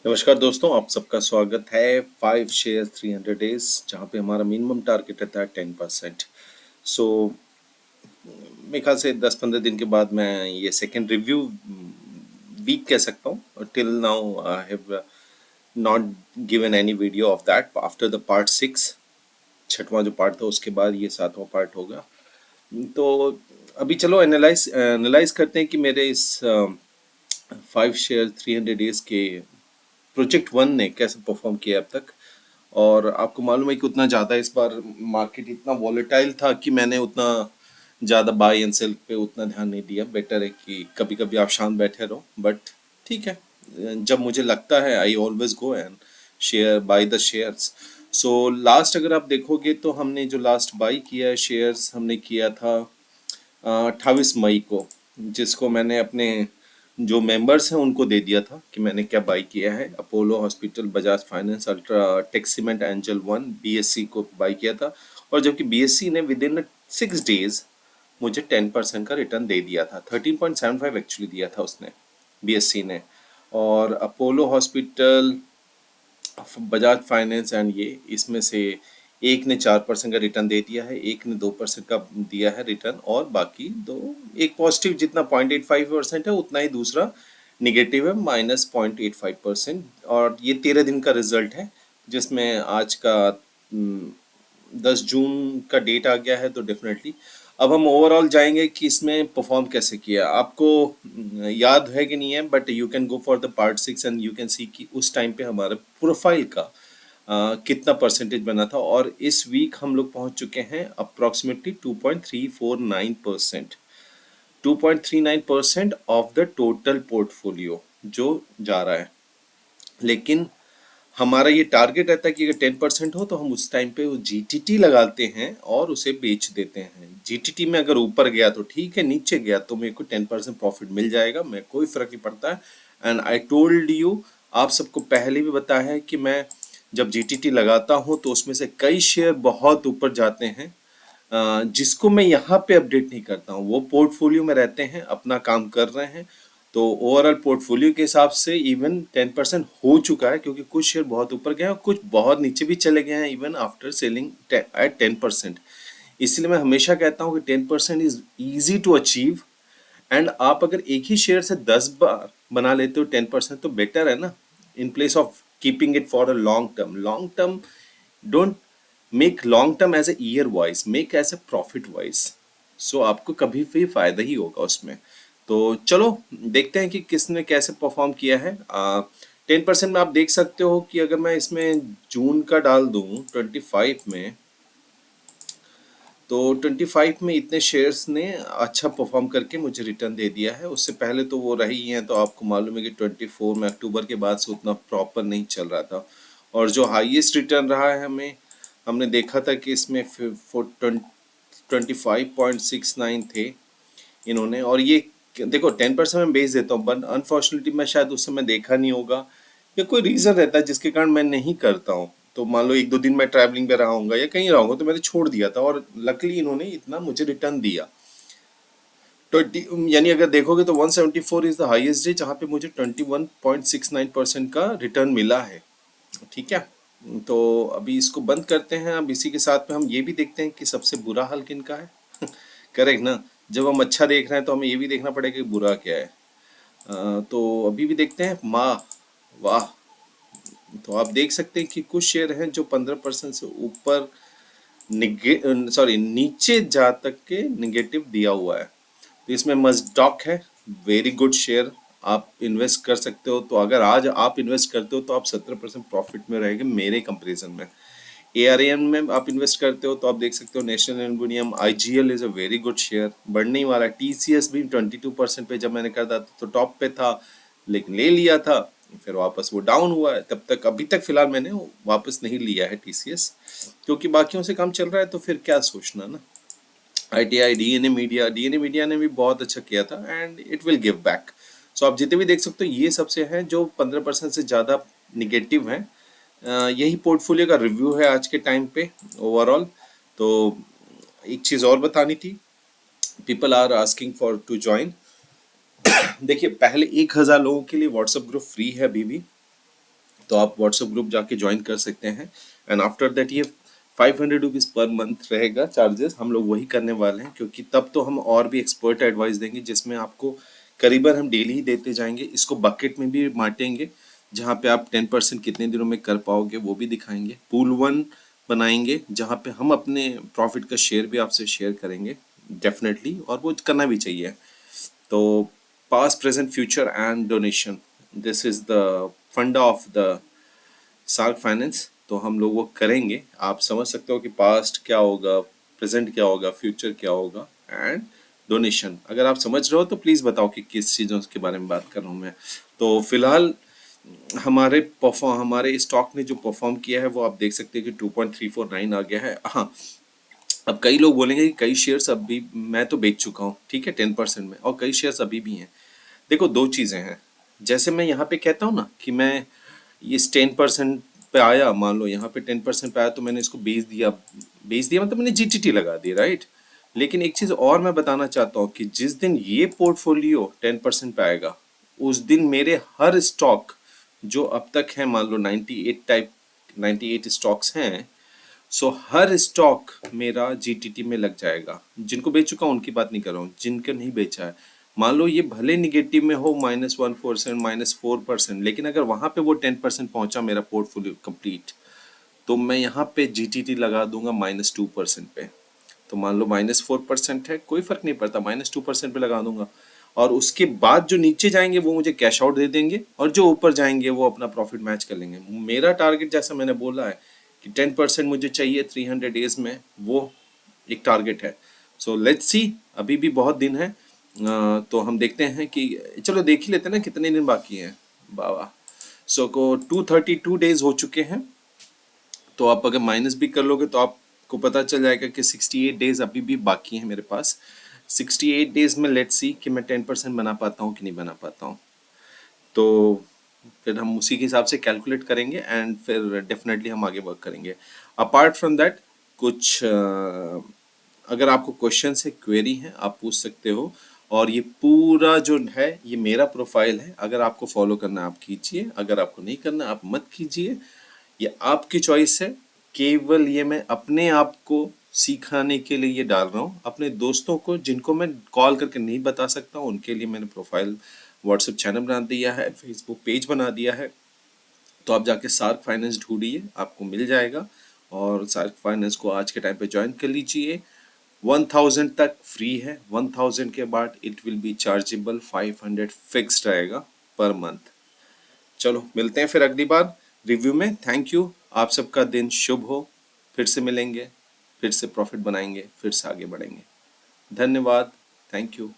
नमस्कार दोस्तों, आप सबका स्वागत है 5 शेयर 300 डेज, जहाँ पे हमारा मिनिमम टारगेट रहता है 10%। सो मेरे ख्याल से 10-15 दिन के बाद मैं ये सेकेंड रिव्यू वीक कह सकता हूँ। Till now I have not given any video of that after the part 6। छठवां जो पार्ट था उसके बाद ये सातवां पार्ट होगा। तो अभी चलो एनालाइज करते हैं कि मेरे इस 5 शेयर 300 डेज के प्रोजेक्ट वन ने कैसे परफॉर्म किया अब तक। और आपको मालूम है कि उतना ज़्यादा इस बार मार्केट इतना वॉलेटाइल था कि मैंने उतना ज़्यादा बाय एंड सेल पे उतना ध्यान नहीं दिया। बेटर है कि कभी कभी आप शांत बैठे रहो, बट ठीक है। जब मुझे लगता है I always go and share by the shares. So last अगर आप देखोगे तो हमने जो लास्ट बाई किया है शेयर्स हमने किया था 28 मई को, जिसको मैंने अपने जो मेंबर्स हैं उनको दे दिया था कि मैंने क्या बाई किया है। Apollo Hospital, Bajaj Finance, UltraTech Cement, Angel One, BSC को बाई किया था। और जबकि बीएससी ने विद इन 6 डेज मुझे 10% का रिटर्न दे दिया था। 13.75 एक्चुअली दिया था उसने, बीएससी ने। और Apollo Hospital, Bajaj finance and ये इसमें से एक ने 4% का रिटर्न दे दिया है, एक ने 2% का दिया है रिटर्न, और बाकी दो, एक पॉजिटिव जितना 0.85% है उतना ही दूसरा निगेटिव है -0.85%। और ये 13 दिन का रिजल्ट है, जिसमें आज का 10 जून का डेट आ गया है। तो डेफिनेटली अब हम ओवरऑल जाएंगे कि इसमें परफॉर्म कैसे किया। आपको याद है कि नहीं है, but you can go for the part 6 and you can see कि उस टाइम पे हमारे प्रोफाइल का कितना परसेंटेज बना था। और इस वीक हम लोग पहुंच चुके हैं approximately 2.349%। 2.39% of the total portfolio जो जा रहा है। लेकिन हमारा ये टारगेट रहता है कि अगर 10% हो तो हम उस टाइम पे वो जीटीटी लगाते हैं और उसे बेच देते हैं। जीटीटी में अगर ऊपर गया तो ठीक है, नीचे गया तो मेरे को 10% प्रॉफिट मिल जाएगा, मैं कोई फर्क नहीं पड़ता है। एंड आई टोल्ड यू, आप सबको पहले भी बताया है कि मैं जब जीटीटी लगाता हूँ तो उसमें से कई शेयर बहुत ऊपर जाते हैं, जिसको मैं यहाँ पे अपडेट नहीं करता हूँ। वो पोर्टफोलियो में रहते हैं, अपना काम कर रहे हैं। तो ओवरऑल पोर्टफोलियो के हिसाब से इवन 10% हो चुका है, क्योंकि कुछ शेयर बहुत ऊपर गए हैं और कुछ बहुत नीचे भी चले गए हैं इवन आफ्टर सेलिंग एट 10%। इसलिए मैं हमेशा कहता हूँ कि 10% is easy to achieve. And आप अगर एक ही शेयर से 10 बार बना लेते हो 10%, तो बेटर है ना, in place of keeping it for a long term. Long term, don't make long term as a year wise, make as a profit wise. So आपको कभी भी फायदा ही होगा उसमें। तो चलो देखते हैं कि किसने कैसे परफॉर्म किया है। 10% में आप देख सकते हो कि अगर मैं इसमें जून का डाल दूं 25 में, तो 25 में इतने शेयर्स ने अच्छा परफॉर्म करके मुझे रिटर्न दे दिया है। उससे पहले तो वो रही हैं, तो आपको मालूम है कि 24 में अक्टूबर के बाद से उतना प्रॉपर नहीं चल रहा था। और जो हाईएस्ट रिटर्न रहा है हमने देखा था कि इसमें 25.69 थे इन्होंने। और ये देखो 10% मैं बेच देता हूँ, बट अनफॉर्चुनेटली मैं शायद उस समय देखा नहीं होगा, या कोई रीज़न रहता है जिसके कारण मैं नहीं करता हूँ। तो मान लो 1-2 दिन मैं ट्रैवलिंग पे रहा हूँगा या कहीं रहा हूँगा तो मैंने छोड़ दिया था, और लकली इन्होंने इतना मुझे रिटर्न दिया। 20, यानी अगर देखोगे तो 174 इज द हाईएस्ट डे जहाँ पे मुझे 21.69% का रिटर्न मिला है। ठीक है। तो अभी इसको बंद करते हैं। अब इसी के साथ में हम ये भी देखते हैं कि सबसे बुरा हाल किनका है। करेक्ट ना। जब हम अच्छा देख रहे हैं तो हमें ये भी देखना पड़ेगा कि बुरा क्या है। तो अभी भी देखते हैं। माँ, वाह। तो आप देख सकते हैं कि कुछ शेयर हैं जो 15% से ऊपर नीचे जा तक के निगेटिव दिया हुआ है। तो इसमें मजडॉक है, वेरी गुड शेयर, आप इन्वेस्ट कर सकते हो। तो अगर आज आप इन्वेस्ट करते हो तो आप 17% प्रॉफिट में रहेंगे मेरे कंपैरिजन में। एआरएन में आप इन्वेस्ट करते हो तो आप देख सकते हो national aluminium, IGL is a very good share, बढ़ने ही वाला है। टीसीएस भी 22% पे जब मैंने कर था तो टॉप पे था, लेकिन ले लिया था, फिर वापस वो डाउन हुआ है। तब तक अभी तक फिलहाल मैंने वापस नहीं लिया है टीसीएस, क्योंकि बाकियों से कम चल रहा है तो फिर क्या सोचना ना। आईटीआई, डीएनए मीडिया ने भी बहुत अच्छा किया था and it will give back. So आप जितने भी देख सकते हो ये सबसे हैं जो 15% से ज़्यादा निगेटिव हैं। यही पोर्टफोलियो का रिव्यू है आज के टाइम पे ओवरऑल। तो एक चीज़ और बतानी थी, people are asking for to join. देखिए, पहले 1000 लोगों के लिए व्हाट्सएप ग्रुप फ्री है अभी भी, तो आप व्हाट्सएप ग्रुप जाके ज्वाइन कर सकते हैं। एंड आफ्टर दैट ये 500 रुपीज़ पर मंथ रहेगा चार्जेस, हम लोग वही करने वाले हैं, क्योंकि तब तो हम और भी एक्सपर्ट एडवाइस देंगे जिसमें आपको करीबन हम डेली ही देते जाएंगे। इसको बकेट में भी बांटेंगे, जहाँ पे आप 10% कितने दिनों में कर पाओगे वो भी दिखाएंगे। पूल वन बनाएंगे जहाँ पे हम अपने प्रॉफिट का शेयर भी आपसे शेयर करेंगे डेफिनेटली, और वो करना भी चाहिए। तो past present future and donation, this is the फंडा ऑफ द शार्क फाइनेंस। तो हम लोग वो करेंगे। आप समझ सकते हो कि पास्ट क्या होगा, प्रेजेंट क्या होगा, फ्यूचर क्या होगा एंड डोनेशन। अगर आप समझ रहे हो तो प्लीज़ बताओ कि किस चीज़ों के बारे में बात कर रहा हूँ मैं। तो फिलहाल हमारे स्टॉक ने जो परफॉर्म किया है वो आप देख सकते हैं कि 2.349 आ गया है। हाँ, अब कई लोग बोलेंगे कि कई शेयर्स अभी मैं तो बेच चुका हूँ, ठीक है, 10% में, और कई शेयर्स अभी भी हैं। देखो दो चीज़ें हैं। जैसे मैं यहाँ पे कहता हूँ ना कि मैं इस 10% पे आया, मान लो यहाँ पे 10% पे आया तो मैंने इसको बेच दिया मतलब मैंने जीटीटी लगा दी, राइट। लेकिन एक चीज़ और मैं बताना चाहता हूँ कि जिस दिन ये पोर्टफोलियो 10% पे आएगा, उस दिन मेरे हर स्टॉक जो अब तक है, मान लो 98 स्टॉक्स हैं, सो हर स्टॉक मेरा जीटीटी में लग जाएगा। जिनको बेच चुका हूँ उनकी बात नहीं कर रहा हूँ, जिनको नहीं बेचा है, मान लो ये भले निगेटिव में हो -1%, -4%, लेकिन अगर वहां पे वो 10% पहुंचा मेरा पोर्टफोलियो कंप्लीट, तो मैं यहाँ पे जीटीटी लगा दूंगा -2% पे। तो मान लो -4% है, कोई फर्क नहीं पड़ता, -2% पे लगा दूंगा। और उसके बाद जो नीचे जाएंगे वो मुझे कैश आउट दे देंगे, और जो ऊपर जाएंगे वो अपना प्रॉफिट मैच कर लेंगे। मेरा टारगेट जैसा मैंने बोला है कि 10% मुझे चाहिए 300 डेज में, वो एक टारगेट है। सो लेट्स सी, अभी भी बहुत दिन है। तो हम देखते हैं कि, चलो देख ही लेते हैं ना कितने दिन बाकी हैं। बाबा, सो को 232 डेज हो चुके हैं। तो आप अगर माइनस भी कर लोगे तो आपको पता चल जाएगा कि 68 डेज अभी भी बाकी हैं मेरे पास। 68 डेज में लेट्स सी कि मैं 10% बना पाता हूँ कि नहीं बना पाता हूँ। तो फिर हम उसी के हिसाब से कैलकुलेट करेंगे एंड फिर डेफिनेटली हम आगे वर्क करेंगे। अपार्ट फ्रॉम दैट कुछ अगर आपको क्वेश्चन से क्वेरी है आप पूछ सकते हो। और ये पूरा जो है ये मेरा प्रोफाइल है, अगर आपको फॉलो करना है आप कीजिए, अगर आपको नहीं करना आप मत कीजिए, ये आपकी चॉइस है। केवल ये मैं अपने आप को सिखाने के लिए ये डाल रहा हूँ। अपने दोस्तों को जिनको मैं कॉल करके नहीं बता सकता हूँ उनके लिए मैंने प्रोफाइल व्हाट्सएप चैनल बना दिया है, फेसबुक पेज बना दिया है। तो आप जाके सार्क फाइनेंस ढूंढिए, आपको मिल जाएगा। और सार्क फाइनेंस को आज के टाइम पे ज्वाइन कर लीजिए। 1000 तक फ्री है, 1000 के बाद it will be chargeable, 500 fixed रहेगा पर मंथ। चलो मिलते हैं फिर अगली बार रिव्यू में। थैंक यू, आप सबका दिन शुभ हो। फिर से मिलेंगे, फिर से प्रॉफिट बनाएंगे, फिर से आगे बढ़ेंगे। धन्यवाद, थैंक यू।